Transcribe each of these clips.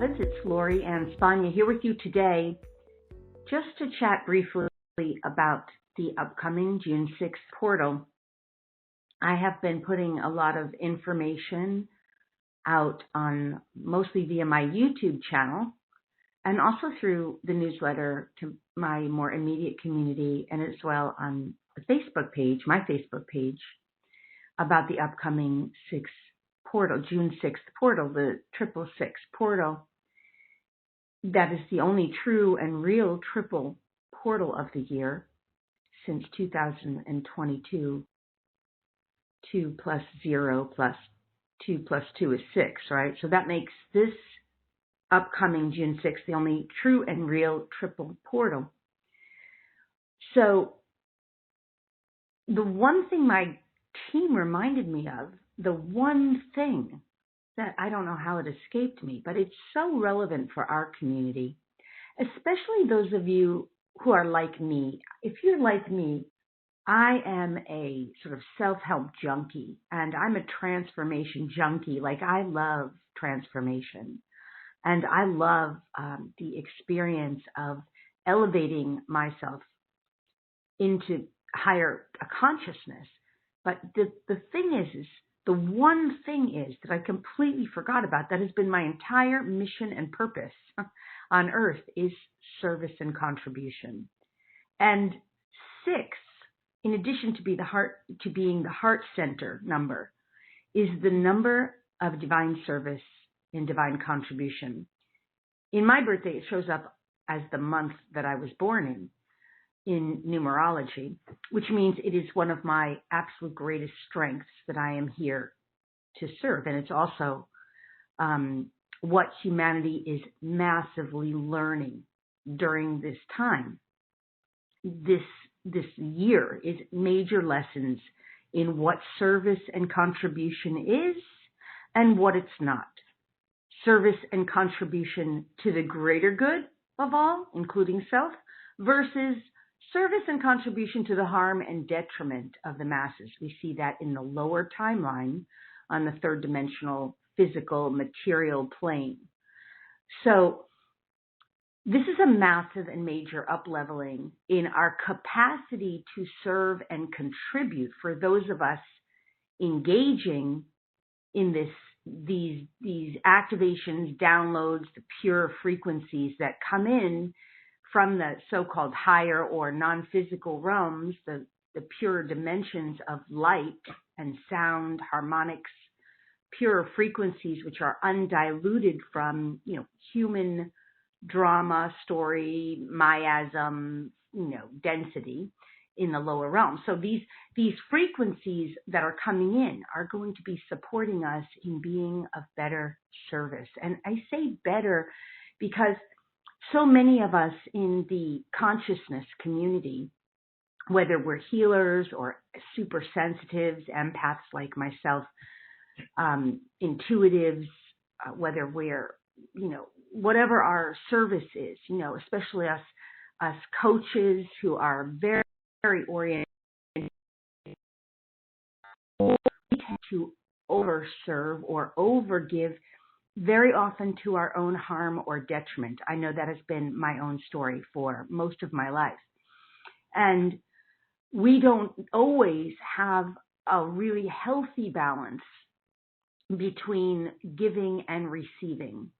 Beloveds. It's Lori and Spagna here with you today just to chat briefly about the upcoming June 6th portal. I have been putting a lot of information out on mostly via my YouTube channel and also through the newsletter to my more immediate community and as well on the Facebook page, my Facebook page, about the upcoming June 6th portal, the Triple Portal. That is the only true and real triple portal of the year since 2022. 2 plus 0 plus 2 plus 2 is 6, right? So that makes this upcoming June 6th the only true and real triple portal. So the one thing my team reminded me of, the one thing that I don't know how it escaped me, but it's so relevant for our community, especially those of you who are like me. If you're like me, I am a sort of self-help junkie, and I'm a transformation junkie. Like, I love transformation, and I love the experience of elevating myself into higher consciousness. But the thing is the one thing is that I completely forgot about, that has been my entire mission and purpose on Earth, is service and contribution. And 6, in addition to being the heart center number, is the number of divine service and divine contribution. In my birthday, it shows up as the month that I was born in numerology, which means it is one of my absolute greatest strengths that I am here to serve. And it's also what humanity is massively learning during this time. This year is major lessons in what service and contribution is and what it's not. Service and contribution to the greater good of all, including self, versus service and contribution to the harm and detriment of the masses. We see that in the lower timeline on the third dimensional physical material plane. So this is a massive and major up-leveling in our capacity to serve and contribute for those of us engaging in these activations, downloads, the pure frequencies that come in from the so-called higher or non-physical realms, the pure dimensions of light and sound, harmonics, pure frequencies which are undiluted from, human drama, story, miasm, density in the lower realm. So these frequencies that are coming in are going to be supporting us in being of better service. And I say better because so many of us in the consciousness community, whether we're healers or super sensitives, empaths like myself, intuitives, whether we're, whatever our service is, especially us coaches who are very, very oriented to overserve or overgive, very often to our own harm or detriment. I know that has been my own story for most of my life. And we don't always have a really healthy balance between giving and receiving.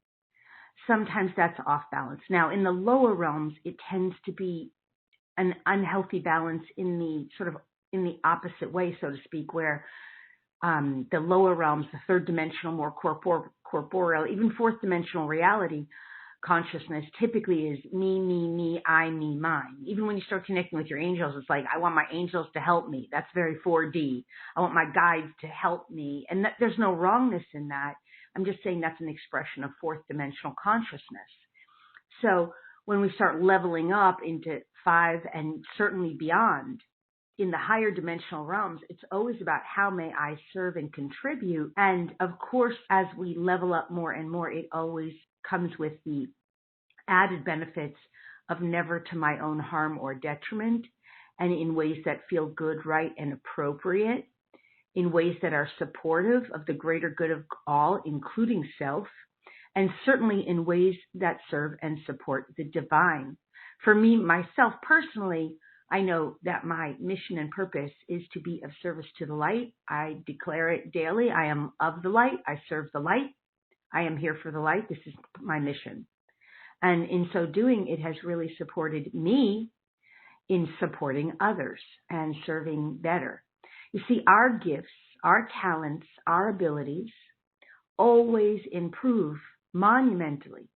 Sometimes that's off balance. Now, in the lower realms, it tends to be an unhealthy balance in the opposite way, so to speak, where the lower realms, the third dimensional, more corporeal, even fourth dimensional reality consciousness typically is me, I, me, mine. Even when you start connecting with your angels, it's like, I want my angels to help me. That's very 4D. I want my guides to help me. And there's no wrongness in that. I'm just saying that's an expression of fourth dimensional consciousness. So when we start leveling up into 5 and certainly beyond, in the higher dimensional realms, it's always about how may I serve and contribute. And of course, as we level up more and more, it always comes with the added benefits of never to my own harm or detriment, and in ways that feel good, right, and appropriate, in ways that are supportive of the greater good of all, including self, and certainly in ways that serve and support the divine. For me, myself personally, I know that my mission and purpose is to be of service to the light. I declare it daily. I am of the light. I serve the light. I am here for the light. This is my mission. And in so doing, it has really supported me in supporting others and serving better. You see, our gifts, our talents, our abilities always improve monumentally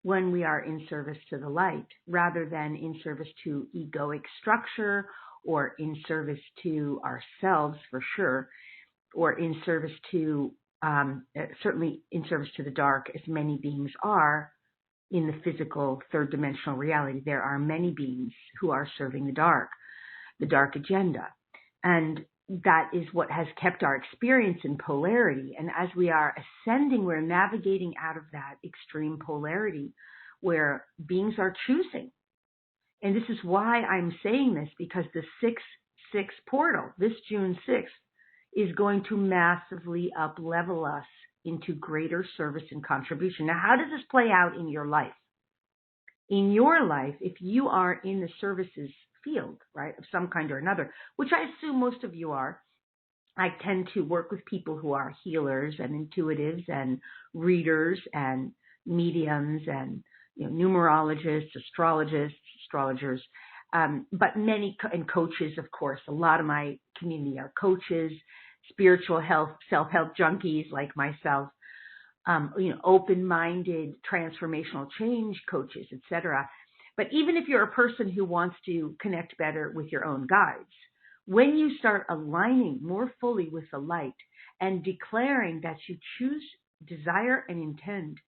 when we are in service to the light, rather than in service to egoic structure or in service to ourselves, for sure, or in service to, certainly in service to the dark, as many beings are in the physical third dimensional reality. There are many beings who are serving the dark agenda. And that is what has kept our experience in polarity. And as we are ascending, we're navigating out of that extreme polarity where beings are choosing. And this is why I'm saying this, because the 6-6 portal, this June 6th, is going to massively up-level us into greater service and contribution. Now, how does this play out in your life? In your life, if you are in the services field, right, of some kind or another, which I assume most of you are, I tend to work with people who are healers and intuitives and readers and mediums and numerologists, astrologers, but many, and coaches, of course. A lot of my community are coaches, spiritual health, self-help junkies like myself, open-minded transformational change coaches, etc. But even if you're a person who wants to connect better with your own guides, when you start aligning more fully with the light and declaring that you choose, desire, and intend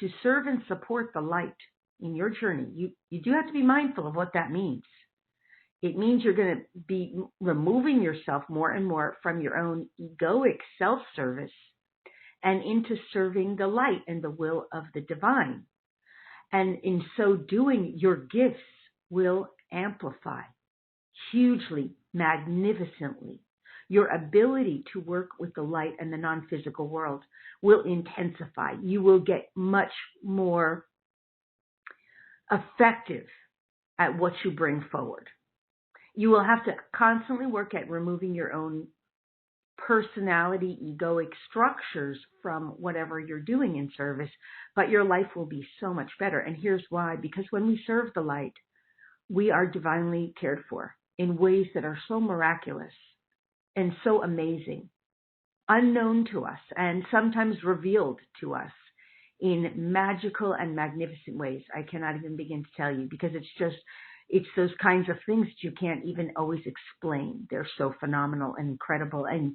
to serve and support the light in your journey, you do have to be mindful of what that means. It means you're going to be removing yourself more and more from your own egoic self-service and into serving the light and the will of the divine. And in so doing, your gifts will amplify hugely, magnificently. Your ability to work with the light and the non-physical world will intensify. You will get much more effective at what you bring forward. You will have to constantly work at removing your own personality, egoic structures from whatever you're doing in service, but your life will be so much better. And here's why: because when we serve the light, we are divinely cared for in ways that are so miraculous and so amazing, unknown to us, and sometimes revealed to us in magical and magnificent ways. I cannot even begin to tell you, because it's those kinds of things that you can't even always explain. They're so phenomenal and incredible and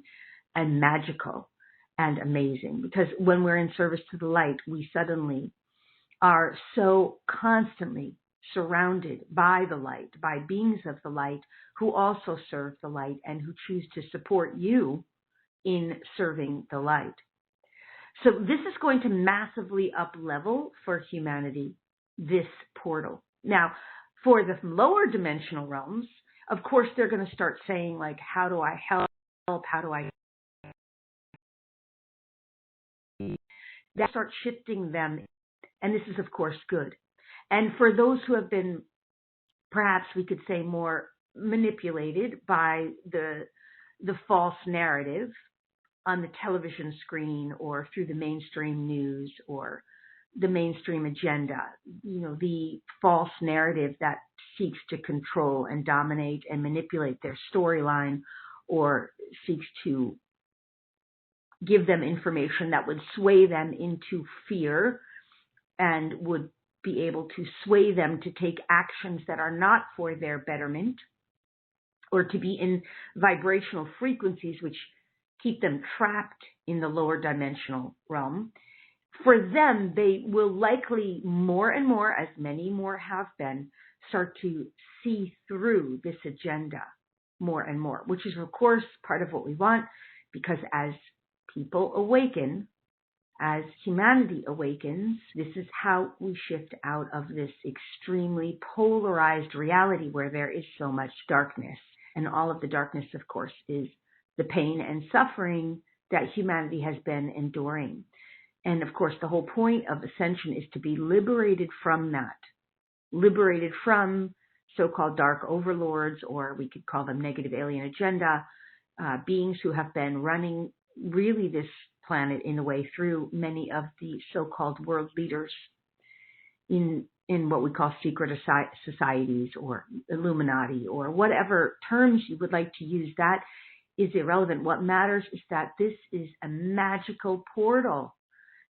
magical and amazing. Because when we're in service to the light, we suddenly are so constantly surrounded by the light, by beings of the light who also serve the light and who choose to support you in serving the light. So this is going to massively up-level for humanity, this portal. Now, for the lower dimensional realms, of course, they're going to start saying, like, how do I help? How do I? That start shifting them. And this is, of course, good. And for those who have been, perhaps we could say, more manipulated by the false narrative on the television screen or through the mainstream news or the mainstream agenda, the false narrative that seeks to control and dominate and manipulate their storyline, or seeks to give them information that would sway them into fear and would be able to sway them to take actions that are not for their betterment, or to be in vibrational frequencies which keep them trapped in the lower dimensional realm. For them, they will likely more and more, as many more have been, start to see through this agenda more and more, which is, of course, part of what we want, because as people awaken, as humanity awakens, this is how we shift out of this extremely polarized reality where there is so much darkness. And all of the darkness, of course, is the pain and suffering that humanity has been enduring. And of course, the whole point of Ascension is to be liberated from that, liberated from so-called dark overlords, or we could call them negative alien agenda, beings who have been running really this planet in a way through many of the so-called world leaders in what we call secret societies or Illuminati or whatever terms you would like to use. That is irrelevant. What matters is that this is a magical portal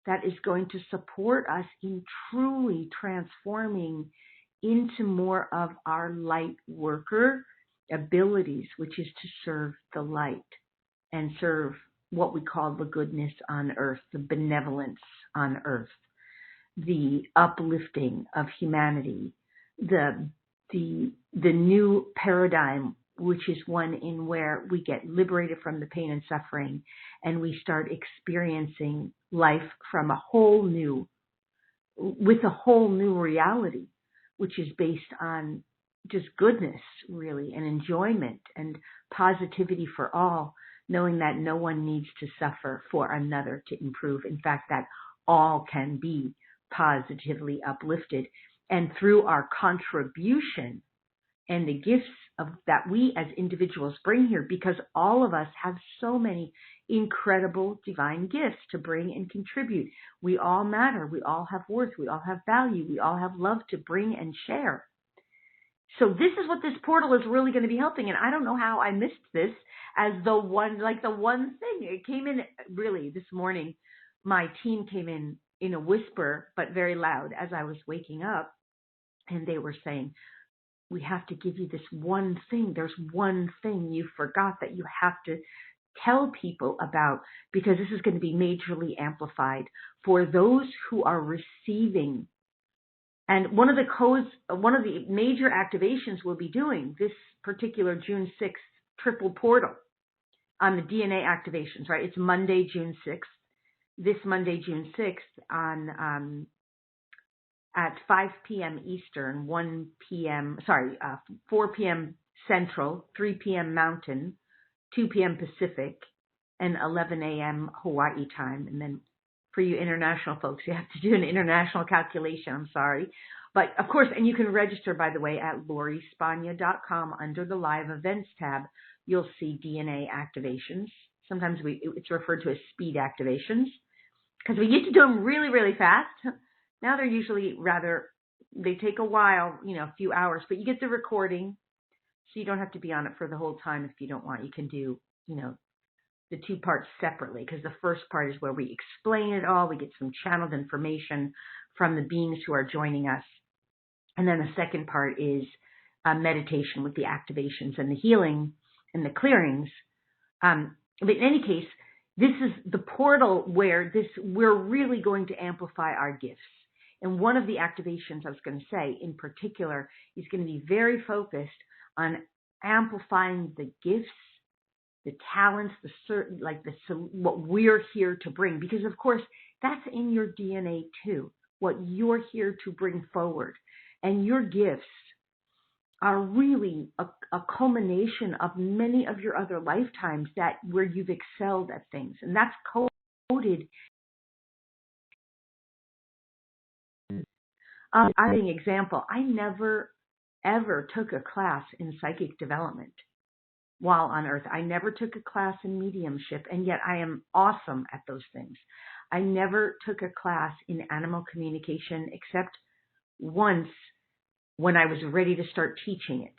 that is going to support us in truly transforming into more of our light worker abilities, which is to serve the light and serve what we call the goodness on earth, the benevolence on earth, the uplifting of humanity, the new paradigm, which is one in where we get liberated from the pain and suffering and we start experiencing life from with a whole new reality, which is based on just goodness, really, and enjoyment and positivity for all, knowing that no one needs to suffer for another to improve. In fact, that all can be positively uplifted. And through our contribution and the gifts that we as individuals bring here, because all of us have so many incredible divine gifts to bring and contribute. We all matter. We all have worth. We all have value. We all have love to bring and share. So this is what this portal is really going to be helping. And I don't know how I missed this as the one thing. It came in really this morning. My team came in a whisper, but very loud as I was waking up. And they were saying, we have to give you this one thing. There's one thing you forgot that you have to tell people about, because this is going to be majorly amplified for those who are receiving. And one of the major activations we'll be doing this particular June 6th triple portal on the DNA activations, right? It's Monday, June 6th. This Monday, June 6th on at 5 p.m. Eastern, 4 p.m. Central, 3 p.m. Mountain, 2 p.m. Pacific, and 11 a.m. Hawaii time. And then for you international folks, you have to do an international calculation. I'm sorry. But of course, and you can register, by the way, at LoriSpagna.com under the live events tab. You'll see DNA activations. Sometimes it's referred to as speed activations because we get to do them really, really fast. Now they're usually they take a while, a few hours, but you get the recording, so you don't have to be on it for the whole time if you don't want. You can do, the two parts separately, because the first part is where we explain it all. We get some channeled information from the beings who are joining us. And then the second part is a meditation with the activations and the healing and the clearings. But in any case, this is the portal where we're really going to amplify our gifts. And one of the activations I was going to say in particular is going to be very focused on amplifying the gifts, the talents, what we're here to bring. Because, of course, that's in your DNA too, what you're here to bring forward. And your gifts are really a culmination of many of your other lifetimes where you've excelled at things. And that's coded. I'll give you an example. I never, ever took a class in psychic development while on Earth. I never took a class in mediumship, and yet I am awesome at those things. I never took a class in animal communication except once when I was ready to start teaching it.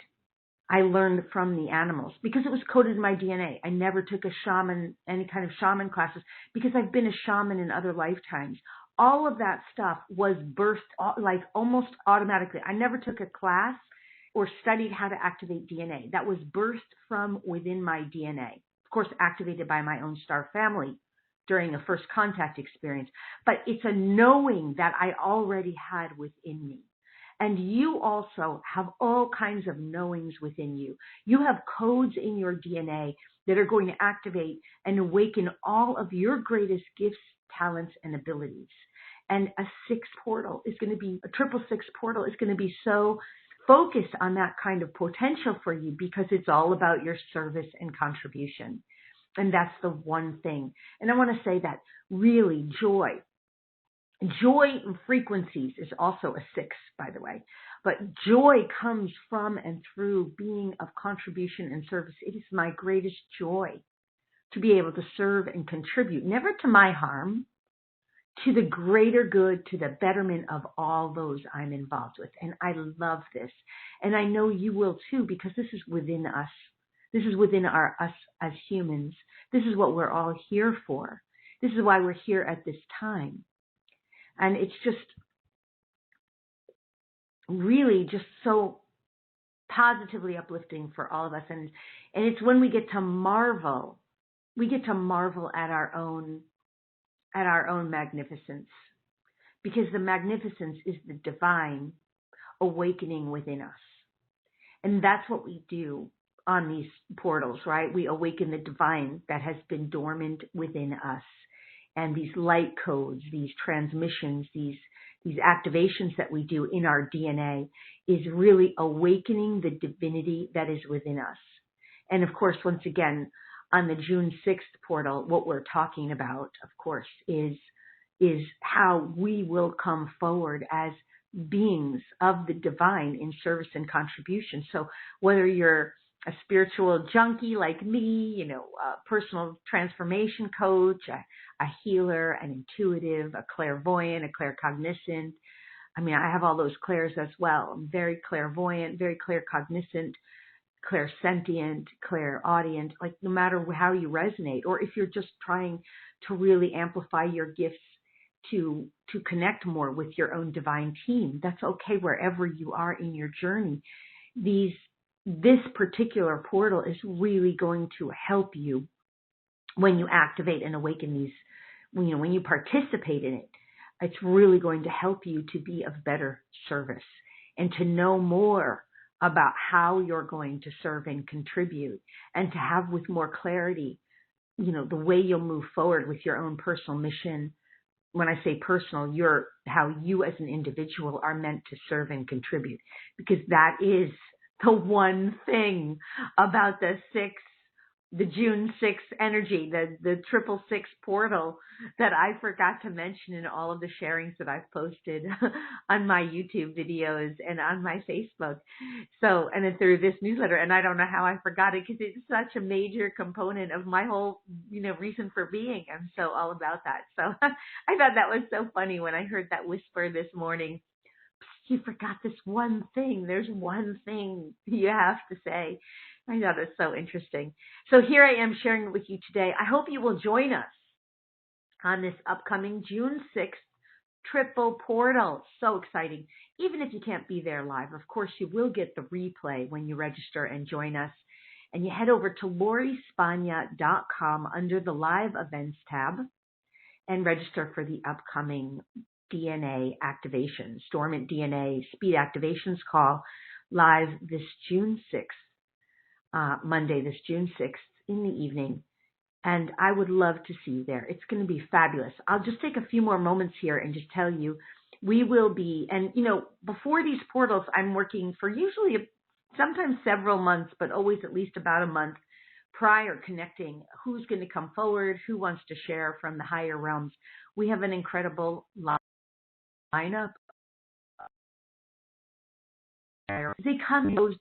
I learned from the animals because it was coded in my DNA. I never took any kind of shaman classes because I've been a shaman in other lifetimes. All of that stuff was birthed almost automatically. I never took a class or studied how to activate DNA. That was birthed from within my DNA. Of course, activated by my own star family during a first contact experience. But it's a knowing that I already had within me. And you also have all kinds of knowings within you. You have codes in your DNA that are going to activate and awaken all of your greatest gifts, talents, and abilities. And a triple six portal is going to be so focused on that kind of potential for you because it's all about your service and contribution. And that's the one thing. And I want to say that really joy Joy frequencies is also a 6, by the way. But joy comes from and through being of contribution and service. It is my greatest joy to be able to serve and contribute, never to my harm, to the greater good, to the betterment of all those I'm involved with. And I love this. And I know you will too, because this is within us. This is within us as humans. This is what we're all here for. This is why we're here at this time. And it's just really just so positively uplifting for all of us. And it's when we get to marvel at our own magnificence, because the magnificence is the divine awakening within us. And that's what we do on these portals, right? We awaken the divine that has been dormant within us. And these light codes, these transmissions, these activations that we do in our DNA is really awakening the divinity that is within us. And of course, once again, on the June 6th portal, what we're talking about, of course, is how we will come forward as beings of the divine in service and contribution. So whether you're a spiritual junkie like me, a personal transformation coach, a healer, an intuitive, a clairvoyant, a claircognizant. I mean, I have all those clairs as well. I'm very clairvoyant, very claircognizant, clairsentient, clairaudient, like no matter how you resonate, or if you're just trying to really amplify your gifts to connect more with your own divine team, that's okay wherever you are in your journey. This particular portal is really going to help you when you activate and awaken these, when you participate in it. It's really going to help you to be of better service and to know more about how you're going to serve and contribute, and to have with more clarity, the way you'll move forward with your own personal mission. When I say personal, how you as an individual are meant to serve and contribute, because that is the one thing about the June 6th energy, the Triple Six portal, that I forgot to mention in all of the sharings that I've posted on my YouTube videos and on my Facebook. So, and then through this newsletter, and I don't know how I forgot it, because it's such a major component of my whole, reason for being. I'm so all about that. So I thought that was so funny when I heard that whisper this morning. You forgot this one thing. There's one thing you have to say. I thought it's so interesting. So here I am sharing it with you today. I hope you will join us on this upcoming June 6th Triple Portal. So exciting. Even if you can't be there live, of course, you will get the replay when you register and join us. And you head over to LoriSpagna.com under the Live Events tab and register for the upcoming DNA activations, Dormant DNA speed activations call live this June 6th, Monday, this June 6th in the evening. And I would love to see you there. It's going to be fabulous. I'll just take a few more moments here and just tell you, we will be, and before these portals, I'm working for usually sometimes several months, but always at least about a month prior, connecting who's going to come forward, who wants to share from the higher realms. We have an incredible lineup. They come in those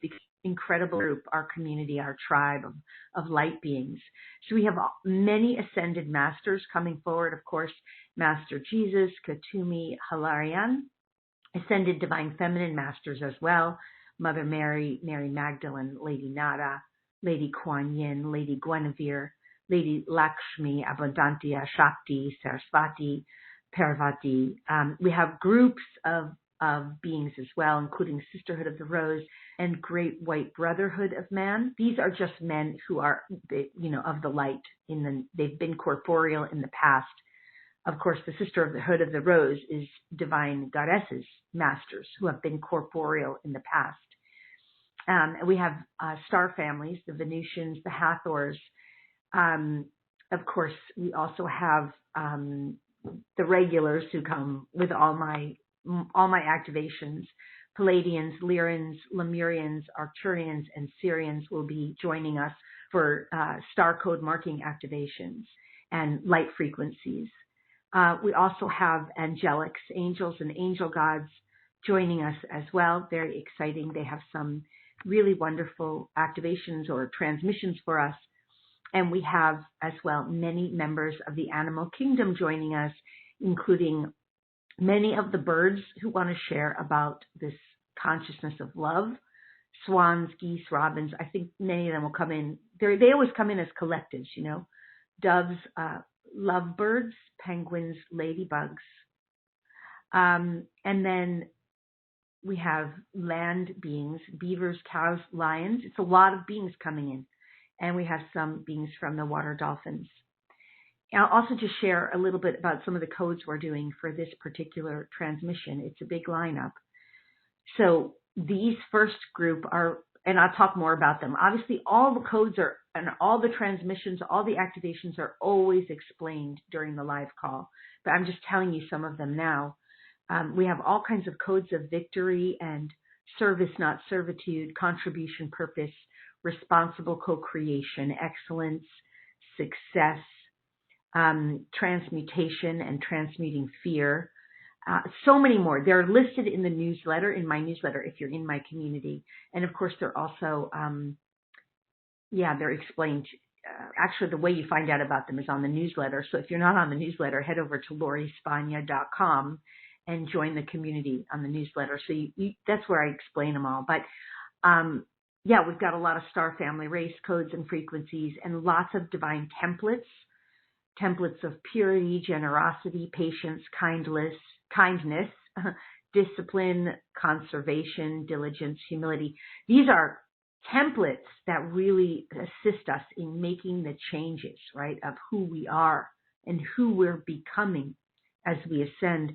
incredible group, our community, our tribe of light beings. So we have many ascended masters coming forward. Of course, Master Jesus, Katumi Hilarion, ascended divine feminine masters as well. Mother Mary, Mary Magdalene, Lady Nada, Lady Kuan Yin, Lady Guinevere, Lady Lakshmi, Abundantia, Shakti, Sarasvati, Parvati. We have groups of beings as well, including Sisterhood of the Rose and Great White Brotherhood of Man. These are just men who are, of the light. They've been corporeal in the past. Of course, the Sisterhood of the Rose is divine goddesses, masters who have been corporeal in the past. We have star families, the Venusians, the Hathors. Of course, we also have the regulars who come with all my activations. Palladians, Lyrans, Lemurians, Arcturians, and Syrians will be joining us for star code marking activations and light frequencies. We also have angelics, angels and angel gods joining us as well. Very exciting. They have some really wonderful activations or transmissions for us. And we have as well many members of the animal kingdom joining us, including many of the birds who want to share about this consciousness of love. Swans, geese, robins. I think many of them will come in. They always come in as collectives, you know. Doves, lovebirds, penguins, ladybugs. And then we have land beings, beavers, cows, lions. It's a lot of beings coming in. And we have some beings from the water dolphins. I'll also just share a little bit about some of the codes we're doing for this particular transmission. It's a big lineup. So these first group are, and I'll talk more about them. Obviously, all the codes are, and all the transmissions, all the activations are always explained during the live call. But I'm just telling you some of them now. We have all kinds of codes of victory and service, not servitude, contribution, purpose, responsible co-creation, excellence, success, transmutation and transmuting fear. So many more. They're listed in the newsletter, in my newsletter, if you're in my community. And of course, they're also, they're explained. Actually, the way you find out about them is on the newsletter. So if you're not on the newsletter, head over to LoriSpagna.com and join the community on the newsletter. So that's where I explain them all. But we've got a lot of star family race codes and frequencies and lots of divine templates of purity, generosity, patience, kindness, discipline, conservation, diligence, humility. These are templates that really assist us in making the changes, right, of who we are and who we're becoming as we ascend.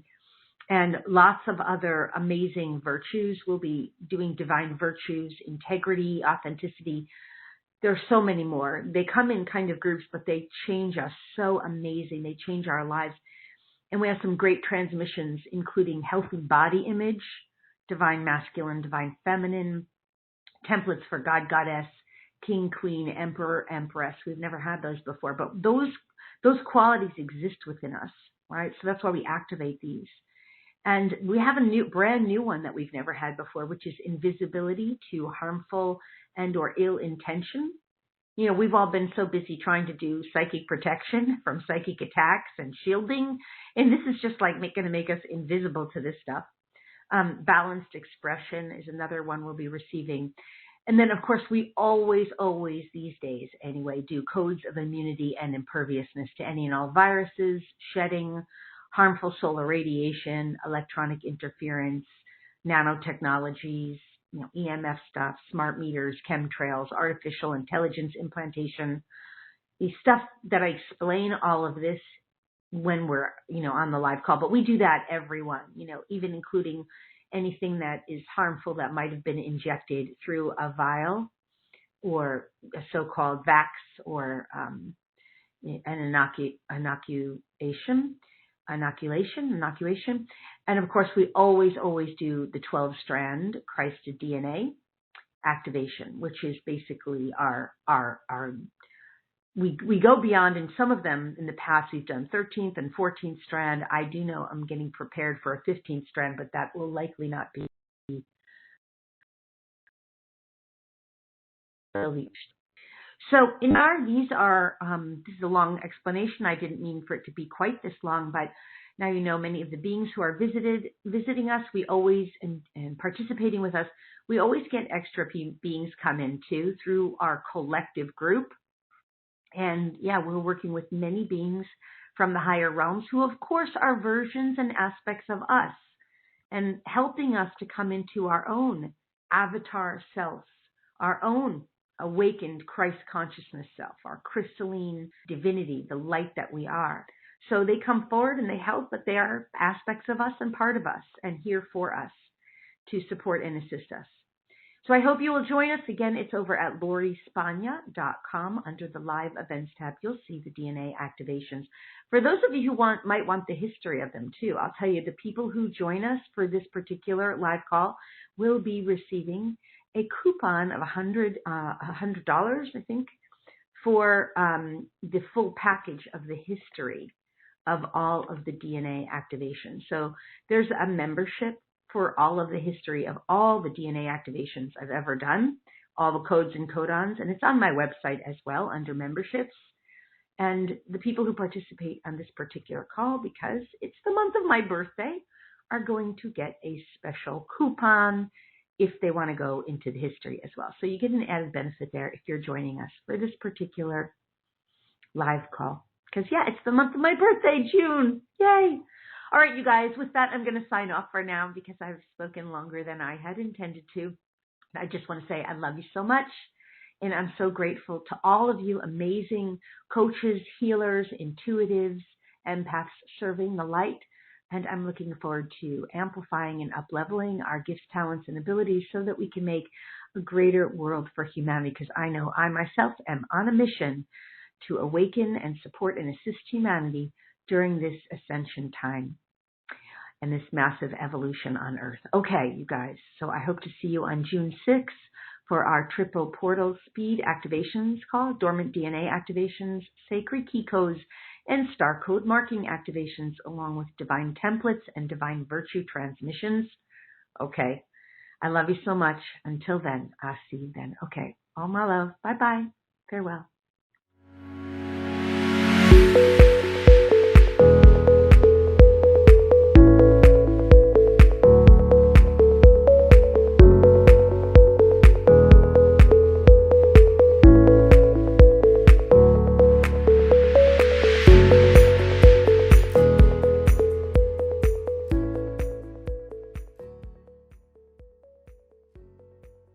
And lots of other amazing virtues. We'll be doing divine virtues, integrity, authenticity. There's so many more. They come in kind of groups, but they change us so amazing. They change our lives. And we have some great transmissions, including healthy body image, divine masculine, divine feminine, templates for God, goddess, king, queen, emperor, empress. We've never had those before, but those qualities exist within us, right? So that's why we activate these. And we have a brand new one that we've never had before, which is invisibility to harmful and or ill intention. You know, we've all been so busy trying to do psychic protection from psychic attacks and shielding. And this is just like going to make us invisible to this stuff. Balanced expression is another one we'll be receiving. And then, of course, we always these days anyway, do codes of immunity and imperviousness to any and all viruses, shedding, harmful solar radiation, electronic interference, nanotechnologies, EMF stuff, smart meters, chemtrails, artificial intelligence implantation, the stuff that I explain all of this when we're, on the live call. But we do that, everyone, even including anything that is harmful that might have been injected through a vial or a so-called vax or an inoculation. And of course, we always do the 12-strand Christed DNA activation, which is basically we go beyond. In some of them in the past, we've done 13th and 14th strand. I do know I'm getting prepared for a 15th strand, but that will likely not be released. So this is a long explanation. I didn't mean for it to be quite this long, but now you know many of the beings who are visiting us, we always, and participating with us, we always get extra beings come in too through our collective group. And we're working with many beings from the higher realms who, of course, are versions and aspects of us and helping us to come into our own avatar selves, our own awakened Christ consciousness self, our crystalline divinity, the light that we are. So they come forward and they help, but they are aspects of us and part of us and here for us to support and assist us. So I hope you will join us. Again, it's over at LoriSpagna.com under the live events tab. You'll see the DNA activations. For those of you who might want the history of them too, I'll tell you the people who join us for this particular live call will be receiving a coupon of $100, I think, for the full package of the history of all of the DNA activations. So there's a membership for all of the history of all the DNA activations I've ever done, all the codes and codons, and it's on my website as well under memberships. And the people who participate on this particular call, because it's the month of my birthday, are going to get a special coupon if they want to go into the history as well. So you get an added benefit there if you're joining us for this particular live call. Because, yeah, it's the month of my birthday, June. Yay. All right, you guys, with that, I'm going to sign off for now because I've spoken longer than I had intended to. I just want to say I love you so much. And I'm so grateful to all of you amazing coaches, healers, intuitives, empaths serving the light. And I'm looking forward to amplifying and up-leveling our gifts, talents, and abilities so that we can make a greater world for humanity. Because I know I myself am on a mission to awaken and support and assist humanity during this ascension time and this massive evolution on Earth. Okay, you guys, so I hope to see you on June 6th for our triple portal speed activations call, dormant DNA activations, sacred key codes, and star code marking activations, along with divine templates and divine virtue transmissions. Okay, I love you so much. Until then, I'll see you then. Okay, all my love. Bye-bye. Farewell.